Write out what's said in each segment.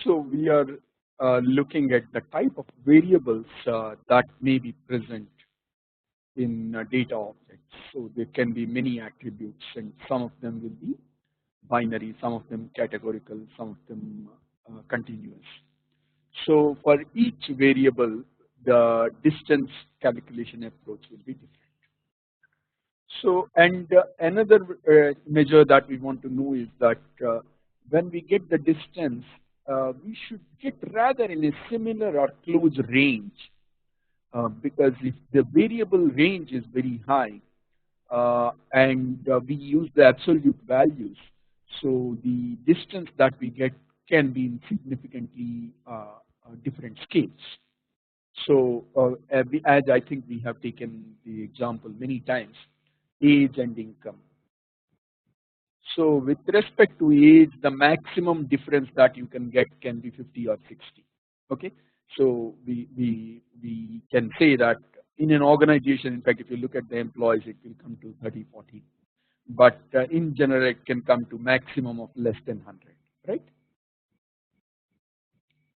So we are looking at the type of variables that may be present in data objects. So there can be many attributes, and some of them will be binary, some of them categorical, some of them continuous. So for each variable, the distance calculation approach will be different. So, and another measure that we want to know is that when we get the distance, we should get rather in a similar or close range, because if the variable range is very high and we use the absolute values, so the distance that we get can be in significantly different scales. So as I think we have taken the example many times, age and income. So with respect to age, the maximum difference that you can get can be 50 or 60. Okay, so we can say that in an organization, in fact, if you look at the employees, it will come to 30, 40. But in general, it can come to maximum of less than 100, right?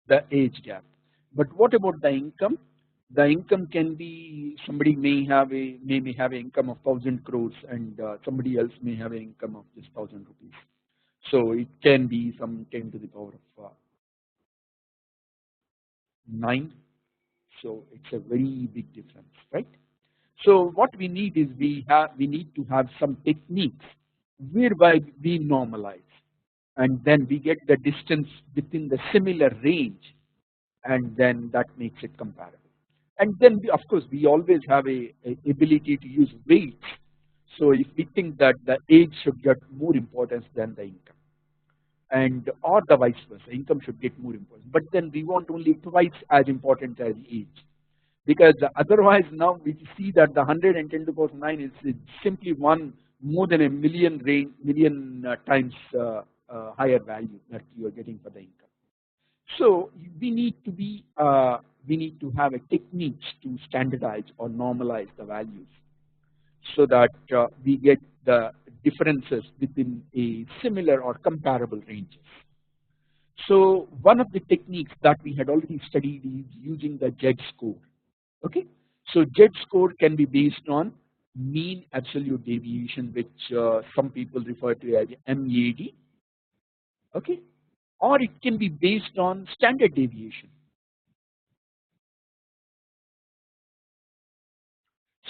The age gap. But what about the income? The income can be, somebody may have an income of 1,000 crores, and somebody else may have an income of just 1,000 rupees. So it can be some 10 to the power of 9. So it's a very big difference, right? So what we need is we need to have some techniques whereby we normalize, and then we get the distance within the similar range, and then that makes it comparable. And then of course we always have a ability to use weights. So if we think that the age should get more importance than the income, and or the vice versa, income should get more importance, but then we want only twice as important as age, because otherwise now we see that the 110 to the power of 9 is simply one more than a million times higher value that you are getting for the income. So we need to have a techniques to standardize or normalize the values, so that we get the differences within a similar or comparable ranges. So one of the techniques that we had already studied is using the Z score. Okay, so Z score can be based on mean absolute deviation, which some people refer to as MAD. Okay, or it can be based on standard deviation.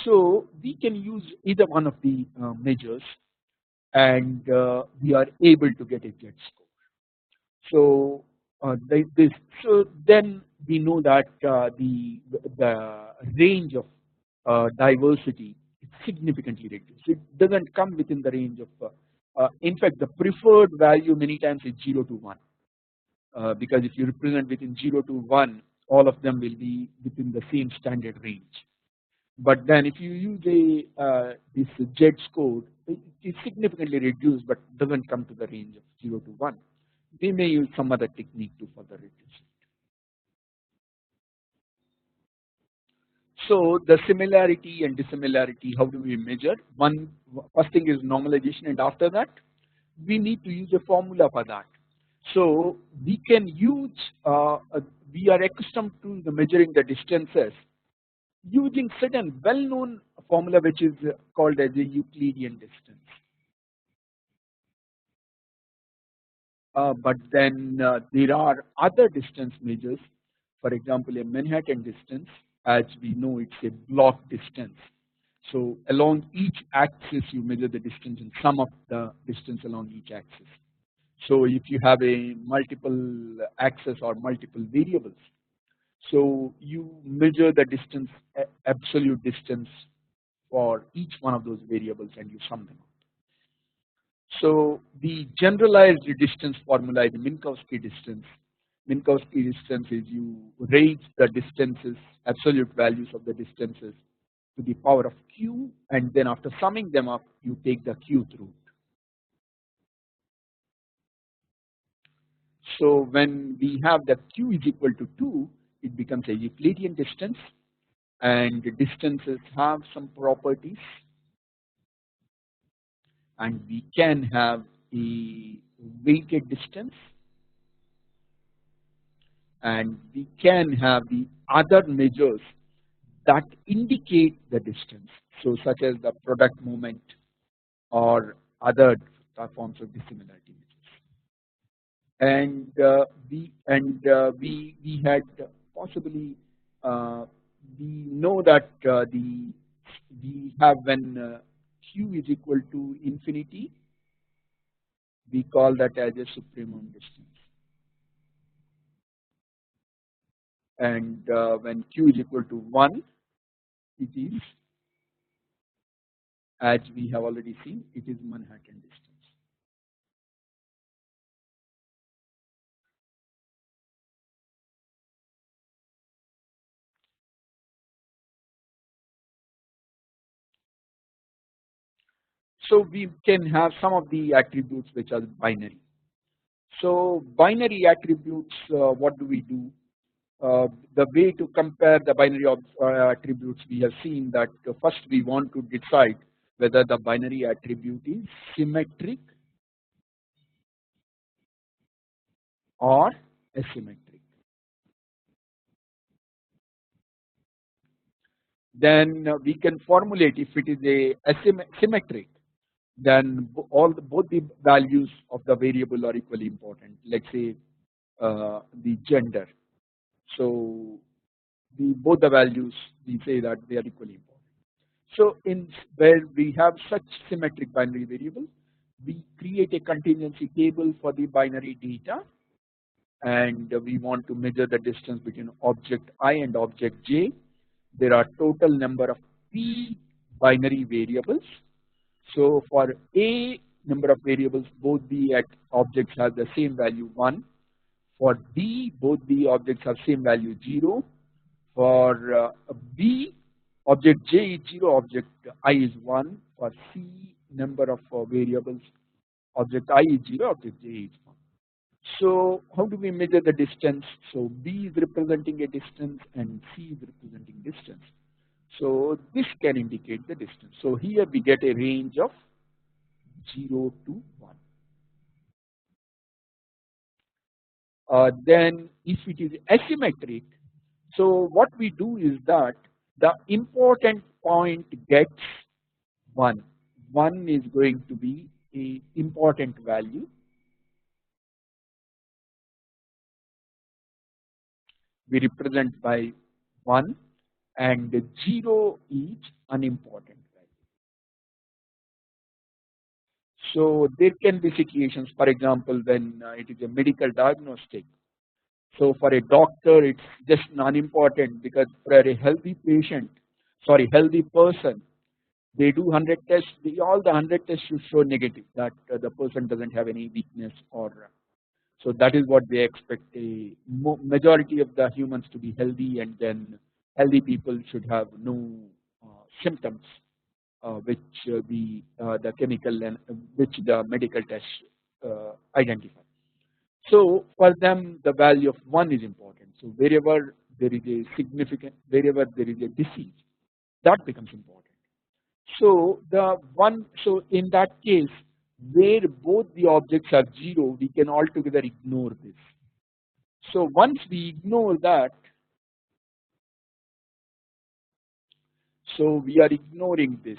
So we can use either one of the measures, and we are able to get a Z score. So so then we know that the range of diversity is significantly reduced. It doesn't come within the range of. In fact, the preferred value many times is 0 to 1, because if you represent within 0 to 1, all of them will be within the same standard range. But then if you use this Z score, it is significantly reduced, but doesn't come to the range of 0 to 1. We may use some other technique to further reduce it. So the similarity and dissimilarity, how do we measure? First thing is normalization, and after that we need to use a formula for that. So we can use, we are accustomed to measuring the distances using certain well-known formula, which is called as a Euclidean distance. But then there are other distance measures. For example, a Manhattan distance, as we know, it's a block distance. So along each axis you measure the distance and sum of the distance along each axis. So if you have a multiple axis or multiple variables, so you measure the distance, absolute distance for each one of those variables, and you sum them up. So the generalized distance formula is the Minkowski distance. Minkowski distance is you raise the distances, absolute values of the distances, to the power of q, and then after summing them up, you take the qth root. So when we have that q is equal to 2, it becomes a Euclidean distance, and the distances have some properties, and we can have a weighted distance, and we can have the other measures that indicate the distance, so such as the product moment or other forms of dissimilarity measures. And we had possibly we know that the we have when q is equal to infinity, we call that as a supremum distance, and when q is equal to 1, it is, as we have already seen, it is Manhattan distance. So we can have some of the attributes which are binary. So binary attributes, what do we do? The way to compare the binary attributes, we have seen that first we want to decide whether the binary attribute is symmetric or asymmetric. Then we can formulate if it is a symmetric, then both the values of the variable are equally important. Let's say the gender. So both the values, we say that they are equally important. So in where we have such symmetric binary variable, we create a contingency table for the binary data, and we want to measure the distance between object I and object j. There are total number of p binary variables. So for a number of variables, both the objects have the same value 1. For b, both the objects have same value 0. For b, object j is 0, object I is 1. For c number of variables, object I is 0, object j is 1. So how do we measure the distance? So b is representing a distance and c is representing distance. So this can indicate the distance. So here we get a range of 0 to 1. Then if it is asymmetric, so what we do is that the important point gets 1. 1 is going to be a important value. We represent by 1, and 0 is unimportant value. So there can be situations, for example, when it is a medical diagnostic. So for a doctor, it's just unimportant, because for a healthy patient, sorry, healthy person, they do 100 tests. All the 100 tests should show negative, that the person doesn't have any weakness, or so that is what they expect. A majority of the humans to be healthy, and then healthy people should have no symptoms, which the chemical and which the medical tests identify. So for them, the value of 1 is important. So wherever there is a significant, wherever there is a disease, that becomes important. So the one, so in that case, where both the objects are 0, we can altogether ignore this. So once we ignore that, so we are ignoring this,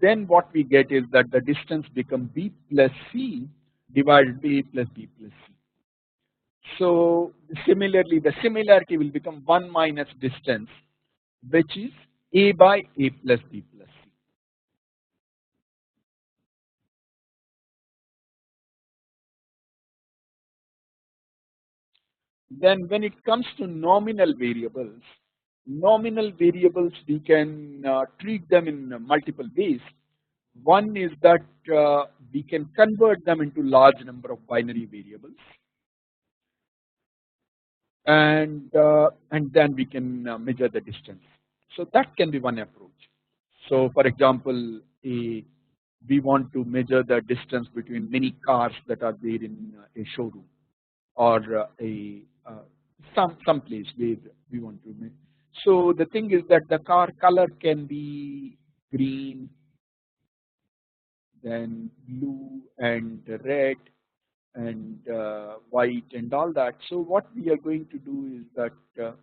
then what we get is that the distance becomes b plus c divided by a plus b plus c. So similarly, the similarity will become 1 minus distance, which is a by a plus b plus c. Then when it comes to nominal variables we can treat them in multiple ways. One is that we can convert them into large number of binary variables, and then we can measure the distance. So that can be one approach. So for example, we want to measure the distance between many cars that are there in a showroom, or some place where we want to measure. So the thing is that the car color can be green, then blue and red. and white and all that. So what we are going to do is that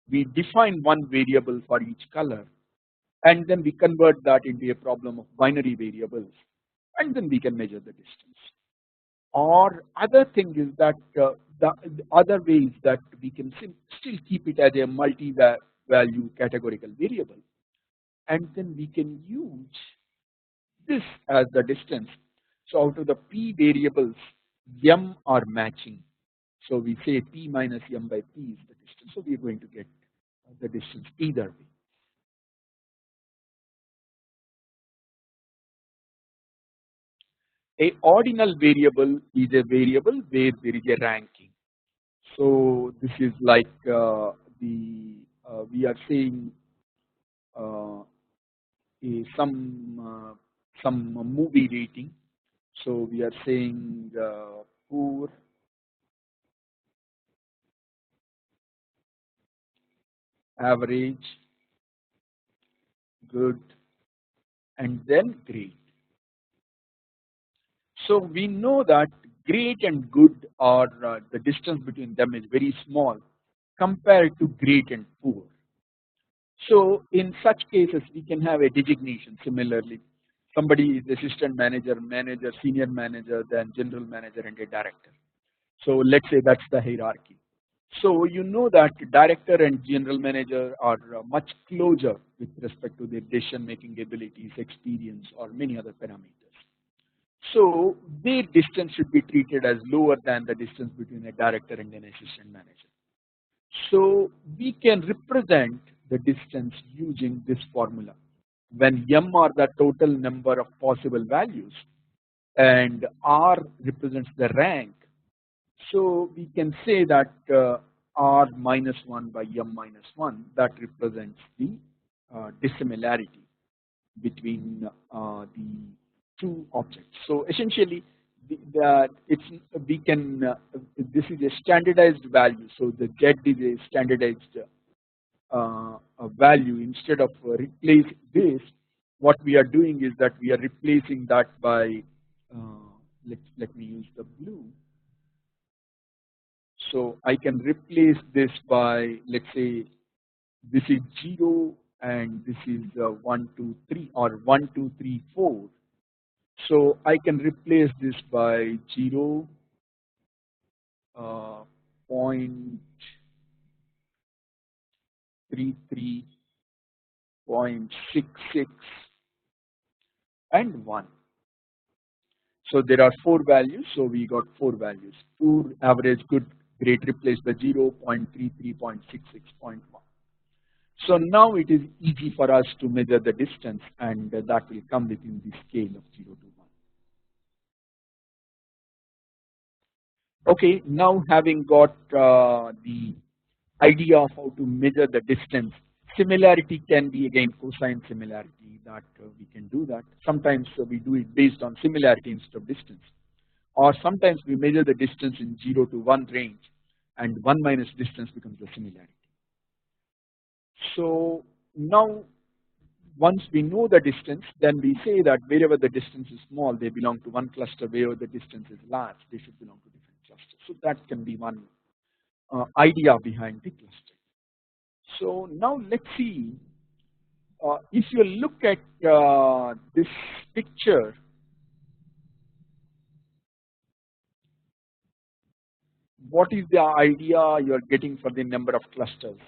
we define one variable for each color, and then we convert that into a problem of binary variables, and then we can measure the distance. Or other thing is that the other way is that we can still keep it as a multi-value categorical variable, and then we can use this as the distance. So out of the p variables, m are matching. So we say p minus m by p is the distance. So we are going to get the distance either way. A ordinal variable is a variable where there is a ranking. So this is like the we are saying uh, some movie rating. So we are saying poor, average, good, and then great. So we know that great and good are the distance between them is very small compared to great and poor. So in such cases, we can have a designation. Similarly, somebody is assistant manager, manager, senior manager, then general manager, and a director. So let's say that's the hierarchy. So you know that director and general manager are much closer with respect to their decision-making abilities, experience, or many other parameters. So their distance should be treated as lower than the distance between a director and an assistant manager. So we can represent the distance using this formula. When m are the total number of possible values and r represents the rank, so we can say that r minus 1 by m minus 1, that represents the dissimilarity between the two objects. So essentially, it's we can this is a standardized value. So the z is a standardized a value. Instead of replace this, what we are doing is that we are replacing that by let me use the blue. So I can replace this by, let's say, this is 0 and this is 1 2 3 or 1 2 3 4. So I can replace this by 0, point 33, 0.66, and 1. So there are 4 values. So we got 4 values. Poor, average, good, great replaced by 0, 0.33, 0.66, 0.1. So now it is easy for us to measure the distance, and that will come within the scale of 0 to 1. Okay, now having got the idea of how to measure the distance, similarity can be again cosine similarity that we can do that. Sometimes we do it based on similarity instead of distance. Or sometimes we measure the distance in 0 to 1 range, and 1 minus distance becomes the similarity. So now once we know the distance, then we say that wherever the distance is small, they belong to one cluster. Wherever the distance is large, they should belong to different clusters. So that can be one idea behind the cluster. So now let's see, if you look at this picture, what is the idea you're getting for the number of clusters?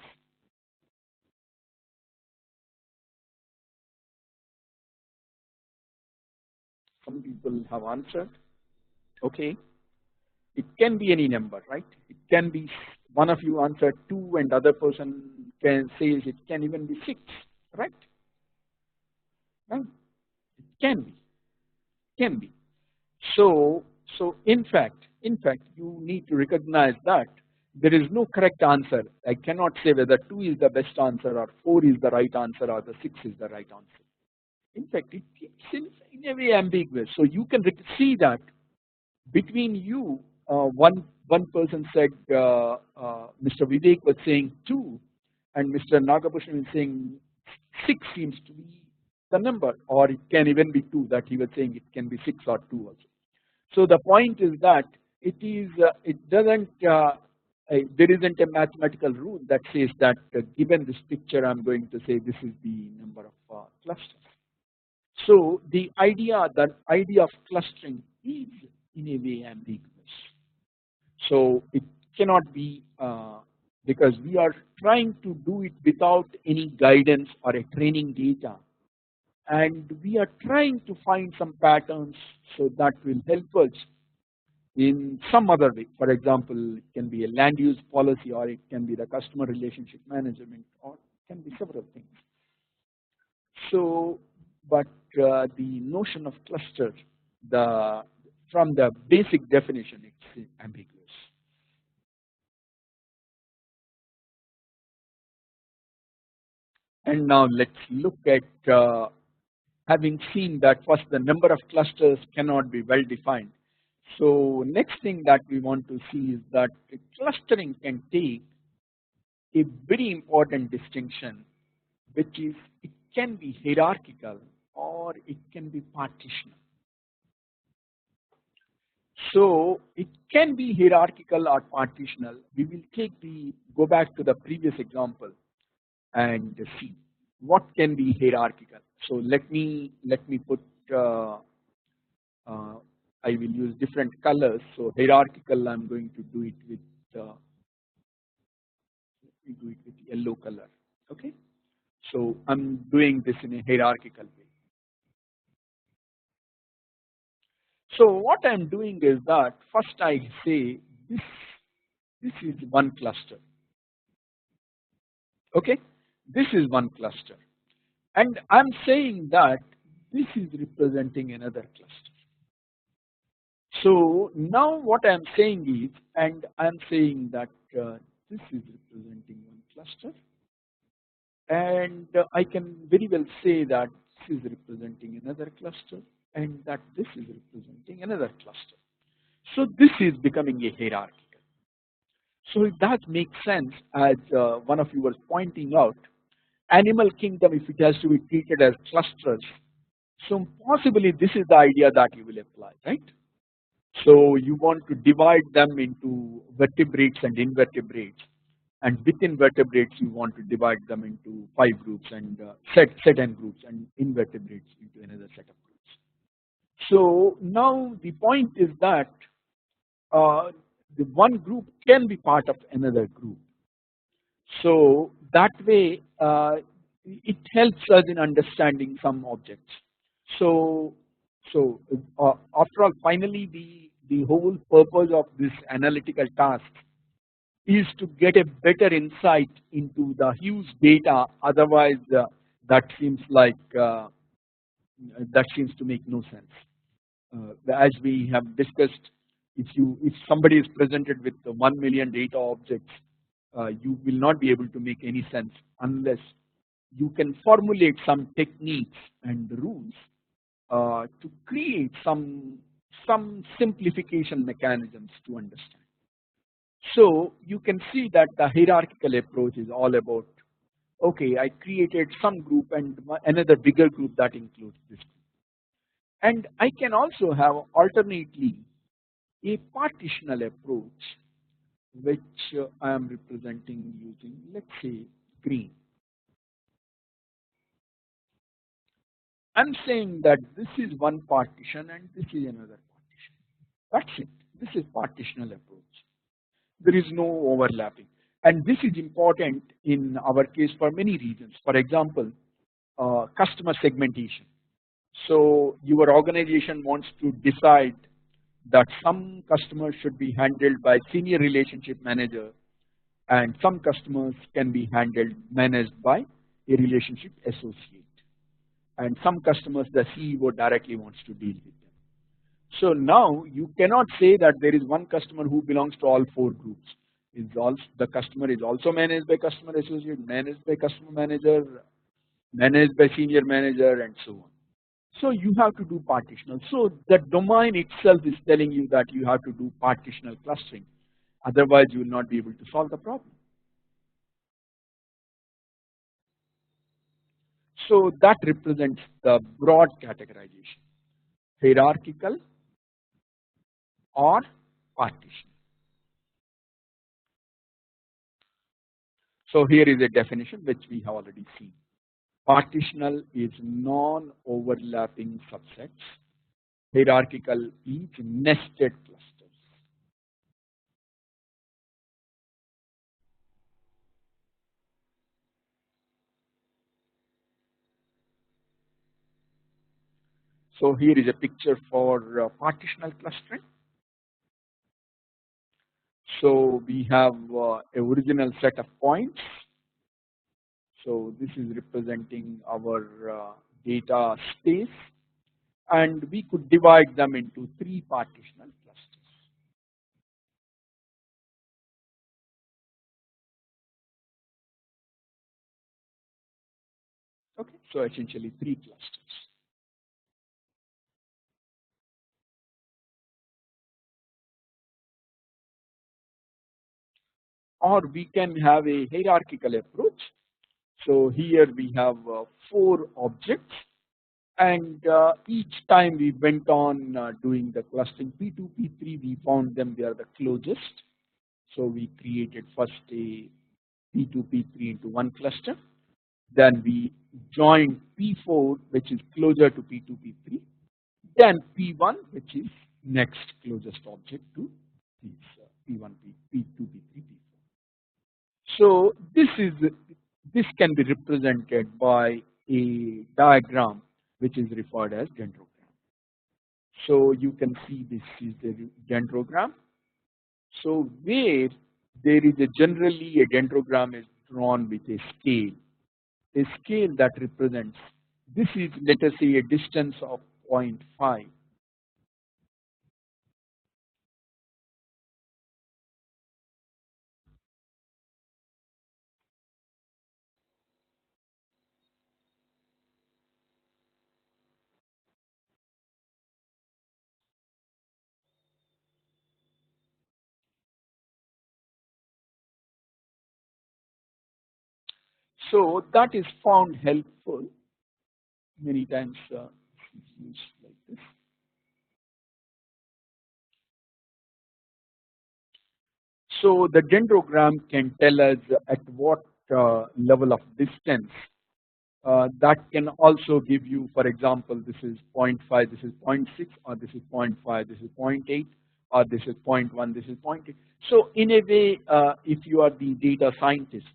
Some people have answered. Okay, it can be any number, right? It can be one of you answered 2 and other person can says it can even be 6, right? Right? It can be. So, in fact, you need to recognize that there is no correct answer. I cannot say whether 2 is the best answer or 4 is the right answer or the 6 is the right answer. In fact, it's in a way ambiguous. So you can see that between you, one person said Mr. Vivek was saying 2, and Mr. Nagabhushan is saying 6 seems to be the number, or it can even be 2 that he was saying it can be 6 or 2 also. So the point is that it is. It doesn't. There isn't a mathematical rule that says that given this picture, I'm going to say this is the number of clusters. So the idea of clustering is in a way ambiguous. So it cannot be because we are trying to do it without any guidance or a training data, and we are trying to find some patterns so that will help us in some other way. For example, it can be a land use policy, or it can be the customer relationship management, or it can be several things. So, but the notion of cluster, the from the basic definition, it's ambiguous. And now let's look at having seen that first the number of clusters cannot be well defined. So next thing that we want to see is that clustering can take a very important distinction, which is it can be hierarchical or it can be partitional. So it can be hierarchical or partitional. We will go back to the previous example and see what can be hierarchical. So let me put uh, I will use different colors. So hierarchical, I'm going to do it with yellow color. Okay. So I'm doing this in a hierarchical way. So what I'm doing is that first I say this is one cluster. Okay, this is one cluster, and I'm saying that this is representing another cluster. So now what I'm saying is, and I'm saying that this is representing one cluster, and I can very well say that this is representing another cluster, and that this is representing another cluster. So this is becoming a hierarchical. So it does make sense, as one of you was pointing out, animal kingdom, if it has to be treated as clusters, so possibly this is the idea that you will apply, right? So you want to divide them into vertebrates and invertebrates, and within vertebrates you want to divide them into five groups and set n groups, and invertebrates into another set of groups. So now the point is that uh, the one group can be part of another group. So that way it helps us in understanding some objects. So after all, finally the whole purpose of this analytical task is to get a better insight into the huge data. Otherwise, that seems like that seems to make no sense. As we have discussed, if somebody is presented with 1 million data objects, you will not be able to make any sense unless you can formulate some techniques and rules to create some simplification mechanisms to understand. So you can see that the hierarchical approach is all about, okay, I created some group and another bigger group that includes this group. And I can also have alternately a partitional approach, which I am representing using, let's say, green. I'm saying that this is one partition and this is another partition. That's it. This is partitional approach. There is no overlapping. And this is important in our case for many reasons. For example, customer segmentation. So your organization wants to decide that some customers should be handled by senior relationship manager, and some customers can be managed by a relationship associate, and some customers the CEO directly wants to deal with them. So now you cannot say that there is one customer who belongs to all four groups. The customer is also managed by customer associate, managed by customer manager, managed by senior manager, and so on. So you have to do partitional. So the domain itself is telling you that you have to do partitional clustering. Otherwise, you will not be able to solve the problem. So that represents the broad categorization: hierarchical or partition. So here is a definition which we have already seen. Partitional is non-overlapping subsets. Hierarchical is nested clusters. So here is a picture for partitional clustering. So we have a original set of points. So this is representing our data space, and we could divide them into 3 partitional clusters. Okay, so essentially 3 clusters. Or we can have a hierarchical approach. So here we have 4 objects, and each time we went on doing the clustering P2, P3, we found them they are the closest. So we created first a P2, P3 into one cluster. Then we joined P4, which is closer to P2, P3. Then P1, which is next closest object to these P1, P2, P3, P4. So this can be represented by a diagram which is referred as dendrogram. So you can see this is the dendrogram. So where there is generally a dendrogram is drawn with a scale that represents, this is let us say a distance of 0.5. So that is found helpful many times used like this. So the dendrogram can tell us at what level of distance. That can also give you, for example, this is 0.5, this is 0.6, or this is 0.5, this is 0.8, or this is 0.1, this is 0.8. So in a way, if you are the data scientist,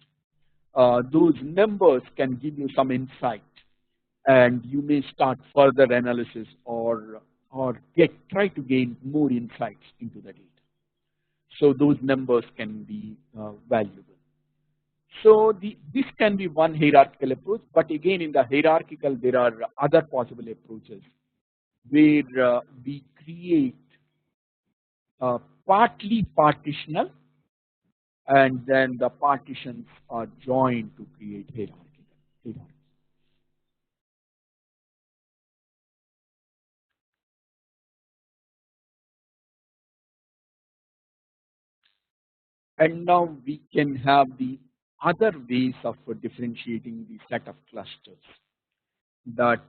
those numbers can give you some insight, and you may start further analysis or try to gain more insights into the data. So those numbers can be valuable. So this can be one hierarchical approach, but again in the hierarchical there are other possible approaches where we create partly partitional, and then the partitions are joined to create hierarchy. And now we can have the other ways of differentiating the set of clusters, that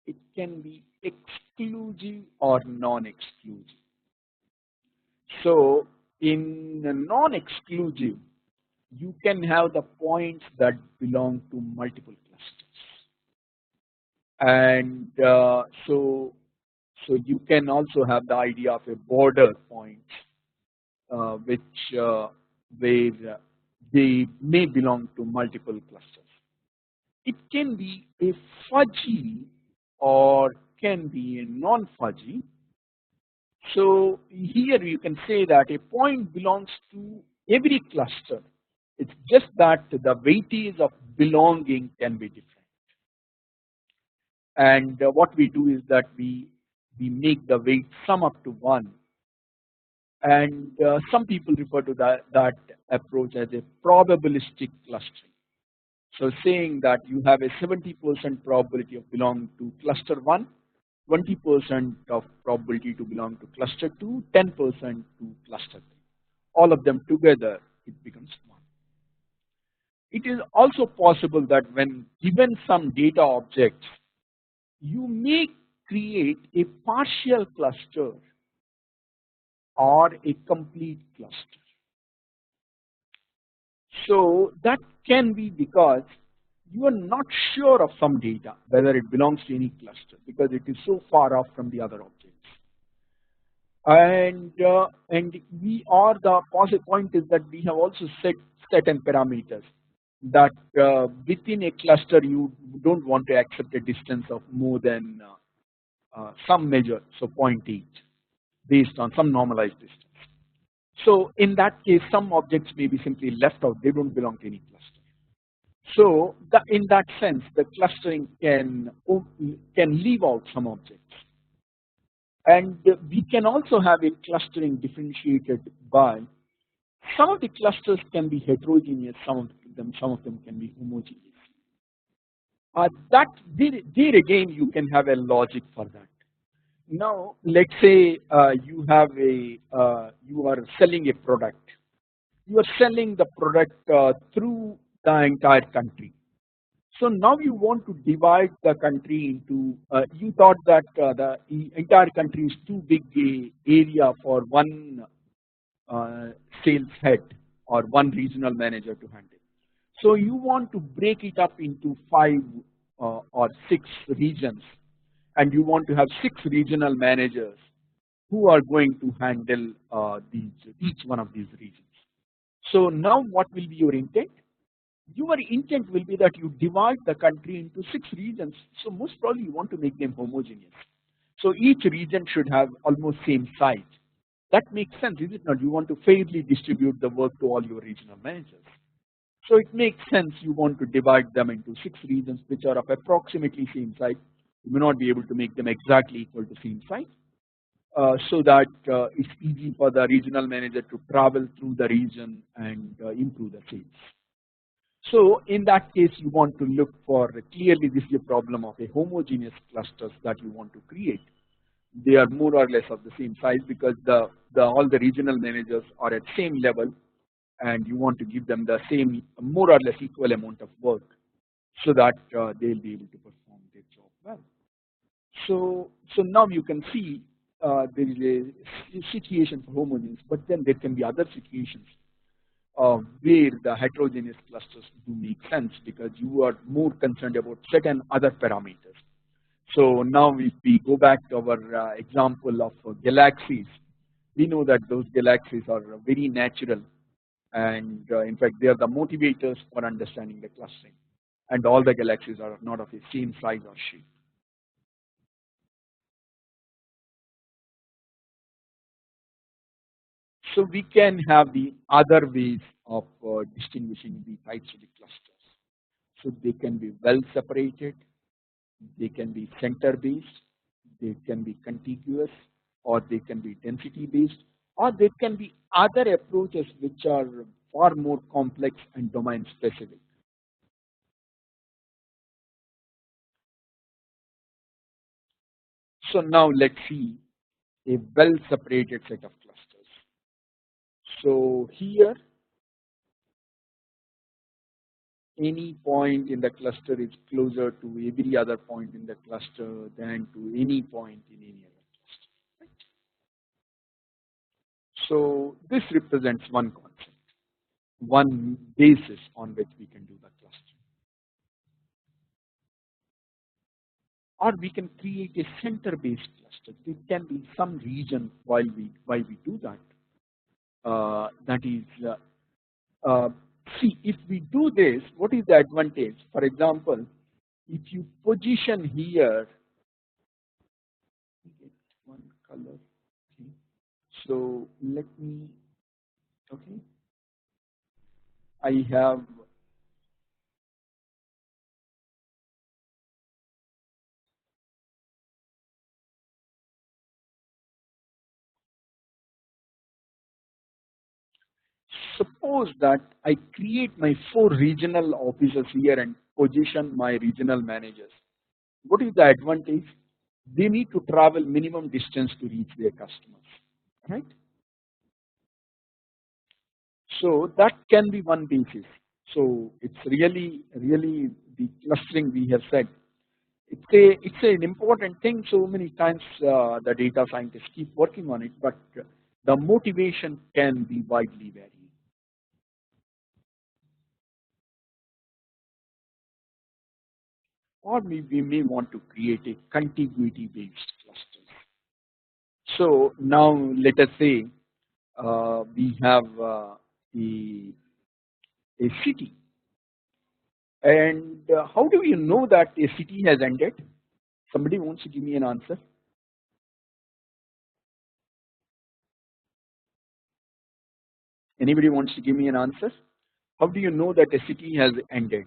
it can be exclusive or non-exclusive. So in non-exclusive, you can have the points that belong to multiple clusters, and so you can also have the idea of a border point, which where they may belong to multiple clusters. It can be a fuzzy or can be a non-fuzzy. So here you can say that a point belongs to every cluster. It's just that the weightage of belonging can be different. And what we do is that we make the weight sum up to 1. And some people refer to that approach as a probabilistic clustering. So saying that you have a 70% probability of belonging to cluster 1, 20% of probability to belong to cluster 2, 10% to cluster 3. All of them together, it becomes 1. It is also possible that when given some data objects, you may create a partial cluster or a complete cluster. So that can be because you are not sure of some data, whether it belongs to any cluster, because it is so far off from the other objects. And we are the positive point is that we have also set certain parameters that within a cluster you don't want to accept a distance of more than some measure, so zero point 0.8, based on some normalized distance. So in that case, some objects may be simply left out; they don't belong to any cluster. So in that sense, the clustering can leave out some objects, and we can also have a clustering differentiated by some of the clusters can be heterogeneous, some of them can be homogeneous. That there again you can have a logic for that. Now let's say you are selling a product. You are selling the product through the entire country. So now you want to divide the country into. You thought that the entire country is too big a area for one sales head or one regional manager to handle. So you want to break it up into five or six regions, and you want to have six regional managers who are going to handle each one of these regions. So now what will be your intent? Your intent will be that you divide the country into six regions. So most probably you want to make them homogeneous. So each region should have almost same size. That makes sense, is it not? You want to fairly distribute the work to all your regional managers. So it makes sense you want to divide them into six regions which are of approximately same size. You may not be able to make them exactly equal to same size. So that it's easy for the regional manager to travel through the region and improve the sales. So in that case, you want to look for clearly this is a problem of a homogeneous clusters that you want to create. They are more or less of the same size because all the regional managers are at same level, and you want to give them the same more or less equal amount of work so that they'll be able to perform their job well. So now you can see there is a situation for homogeneous, but then there can be other situations where the heterogeneous clusters do make sense because you are more concerned about certain other parameters. So now if we go back to our example of galaxies, we know that those galaxies are very natural, and in fact they are the motivators for understanding the clustering, and all the galaxies are not of the same size or shape. So we can have the other ways of distinguishing the types of the clusters. So they can be well separated, they can be center based, they can be contiguous, or they can be density based, or there can be other approaches which are far more complex and domain specific. So now let's see a well separated set of clusters. So here any point in the cluster is closer to every other point in the cluster than to any point in any other cluster. Right? So this represents one concept, one basis on which we can do the clustering. Or we can create a center-based cluster. There can be some region while we do that. That is, see, if we do this, what is the advantage? For example, if you position here, get one color. Okay. So let me. Okay, I have. Suppose that I create my four regional offices here and position my regional managers. What is the advantage? They need to travel minimum distance to reach their customers, right? So that can be one basis. So it's really the clustering we have said. It's an important thing. So many times the data scientists keep working on it, but the motivation can be widely varying. Or we may want to create a contiguity based clusters. So now let us say we have a, a city, and how do you know that a city has ended? Somebody wants to give me an answer. Anybody wants to give me an answer? How do you know that a city has ended?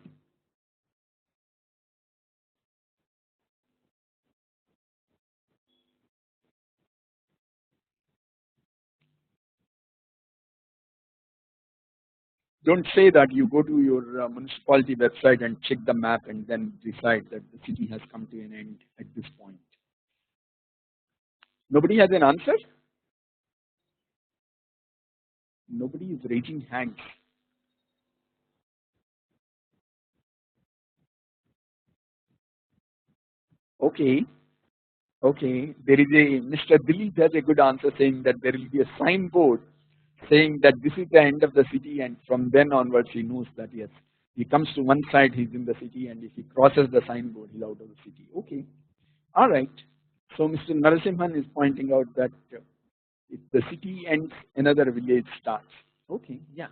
Don't say that. You go to your municipality website and check the map and then decide that the city has come to an end at this point. Nobody has an answer? Nobody is raising hands. Okay, okay. There is a Mr. Dilip has a good answer saying that there will be a signboard saying that this is the end of the city, and from then onwards he knows that yes, he comes to one side, he's in the city, and if he crosses the signboard, he's out of the city. Okay, all right. So Mr. Narasimhan is pointing out that if the city ends, another village starts. Okay, yeah.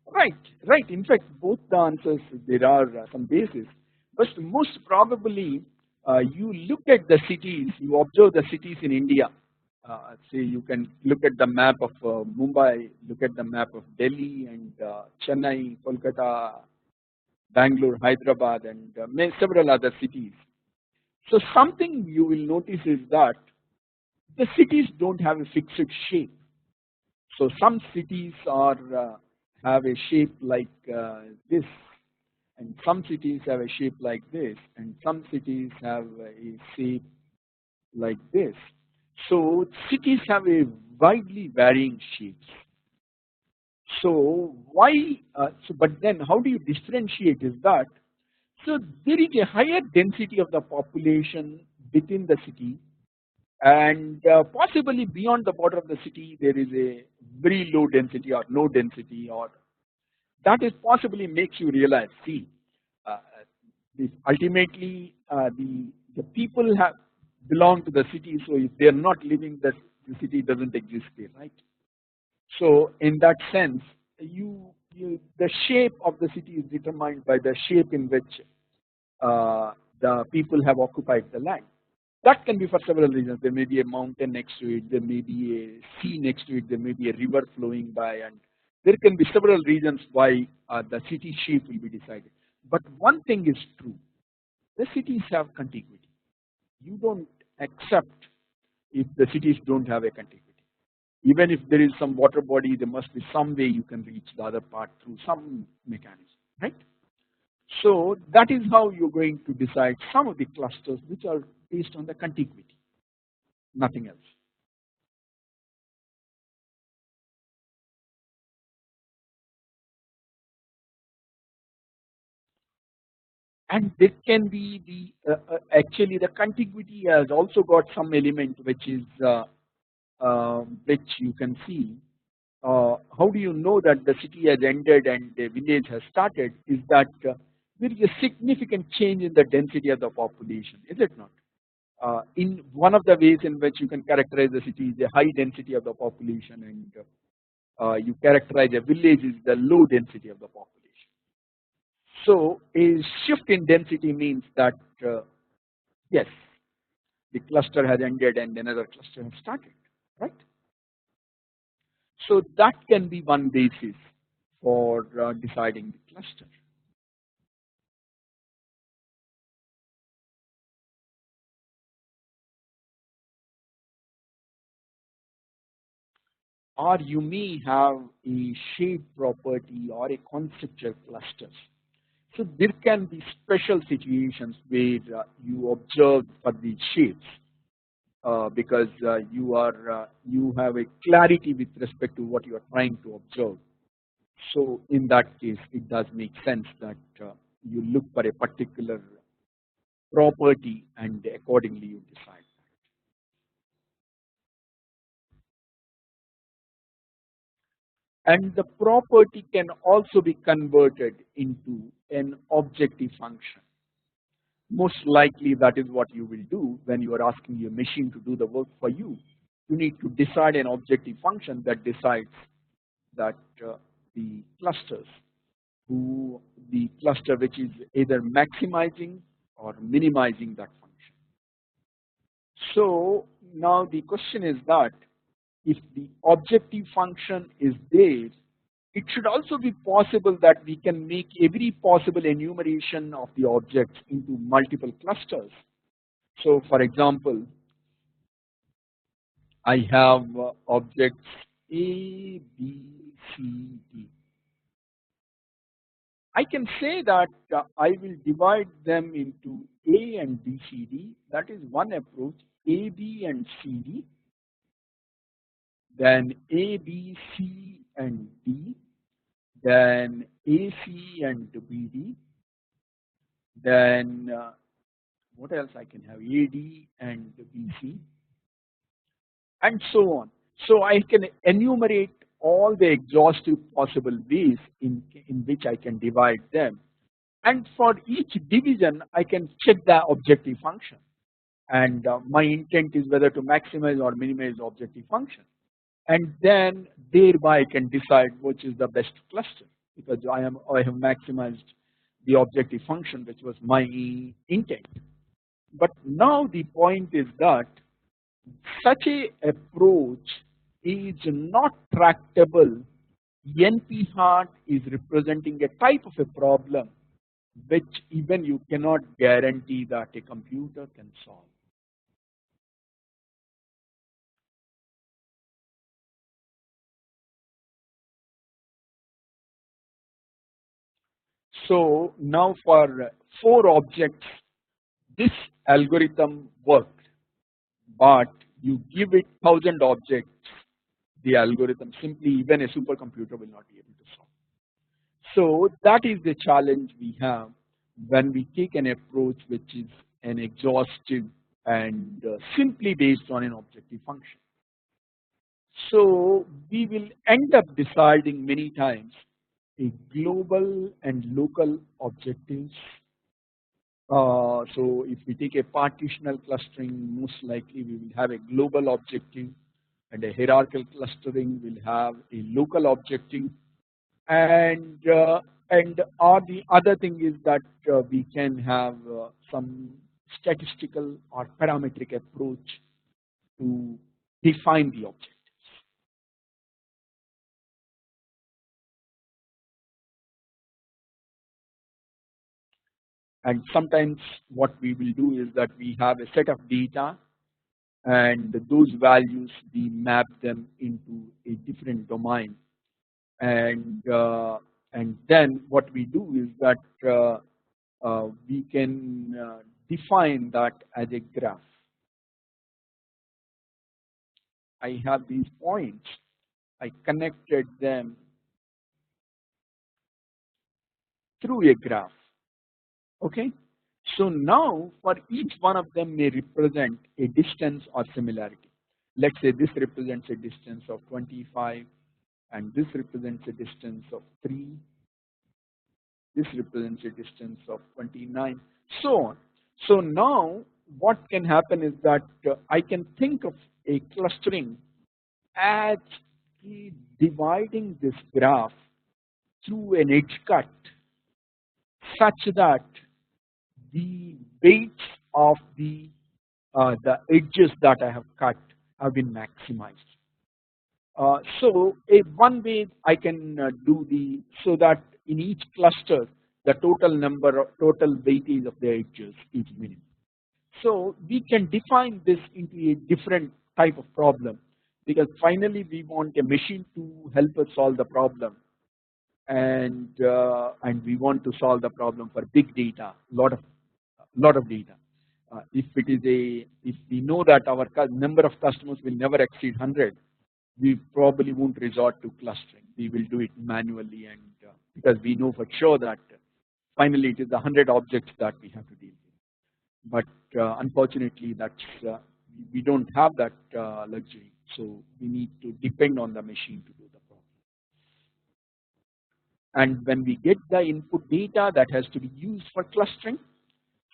Right, right. In fact, both the answers, there are some basis. But most probably, you look at the cities, you observe the cities in India. Say you can look at the map of Mumbai, look at the map of Delhi and Chennai, Kolkata, Bangalore, Hyderabad, and several other cities. So something you will notice is that the cities don't have a fixed shape. So some cities are have a shape like this, and some cities have a shape like this, and some cities have a shape like this. So cities have a widely varying shapes. So why? But then how do you differentiate? Is that so there is a higher density of the population within the city, and possibly beyond the border of the city there is a very low density or no density, or that is possibly makes you realize, see, uh, ultimately the people have belong to the city, so if they are not living, the city doesn't exist there, right? So in that sense, the shape of the city is determined by the shape in which the people have occupied the land. That can be for several reasons. There may be a mountain next to it, there may be a sea next to it, there may be a river flowing by, and there can be several reasons why the city shape will be decided. But one thing is true, the cities have contiguity. You don't accept if the cities don't have a contiguity. Even if there is some water body, there must be some way you can reach the other part through some mechanism, right? So that is how you're going to decide some of the clusters which are based on the contiguity, nothing else. And there can be actually the contiguity has also got some element which is which you can see. How do you know that the city has ended and the village has started? Is that there is a significant change in the density of the population, is it not? In one of the ways in which you can characterize the city is the high density of the population, and you characterize a village is the low density of the population. So a shift in density means that yes, the cluster has ended and another cluster has started, right? So that can be one basis for deciding the cluster. Or you may have a shape property or a conceptual cluster. So there can be special situations where you observe for the shapes because you have a clarity with respect to what you are trying to observe. So in that case, it does make sense that you look for a particular property and accordingly you decide. And the property can also be converted into an objective function. Most likely that is what you will do when you are asking your machine to do the work for you. You need to decide an objective function that decides that the clusters, who the cluster which is either maximizing or minimizing that function. So now the question is that if the objective function is there, it should also be possible that we can make every possible enumeration of the objects into multiple clusters. So for example, I have objects A, B, C, D. I can say that I will divide them into A and B, C, D. That is one approach. A, B and C, D. Then A, B, C and D. Then A, C and B, D. Then what else I can have? A, D and B, C, and so on. So I can enumerate all the exhaustive possible ways in which I can divide them. And for each division, I can check the objective function. And my intent is whether to maximize or minimize the objective function. And then thereby I can decide which is the best cluster, because I have maximized the objective function, which was my intent. But now the point is that such a approach is not tractable. NP heart is representing a type of a problem which even you cannot guarantee that a computer can solve. So now for 4 objects, this algorithm worked, but you give it 1,000 objects, the algorithm simply, even a supercomputer will not be able to solve. So that is the challenge we have when we take an approach which is an exhaustive and simply based on an objective function. So we will end up deciding many times a global and local objectives. So if we take a partitional clustering, most likely we will have a global objective, and a hierarchical clustering will have a local objective. And or the other thing is that we can have some statistical or parametric approach to define the objectives. And sometimes what we will do is that we have a set of data, and those values we map them into a different domain, and then what we do is that we can define that as a graph. I have these points, I connected them through a graph. Okay, so now for each one of them may represent a distance or similarity. Let's say this represents a distance of 25, and this represents a distance of 3, this represents a distance of 29, so on. So now what can happen is that I can think of a clustering as dividing this graph through an edge cut, such that the weights of the edges that I have cut have been maximized. So one way I can do so that in each cluster the total weightage of the edges is minimum. So we can define this into a different type of problem, because finally we want a machine to help us solve the problem, and we want to solve the problem for big data, lot of data. If we know that our number of customers will never exceed 100, we probably won't resort to clustering. We will do it manually, and because we know for sure that finally it is 100 objects that we have to deal with. But unfortunately, we don't have that luxury. So we need to depend on the machine to do the problem. And when we get the input data that has to be used for clustering,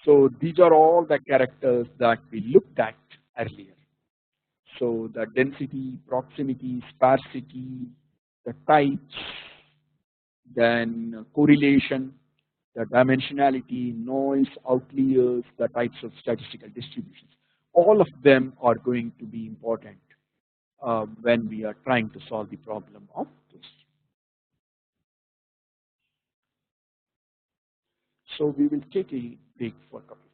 so these are all the characters that we looked at earlier. So the density, proximity, sparsity, the types, then correlation, the dimensionality, noise, outliers, the types of statistical distributions. All of them are going to be important when we are trying to solve the problem of this. So we will take a break for a couple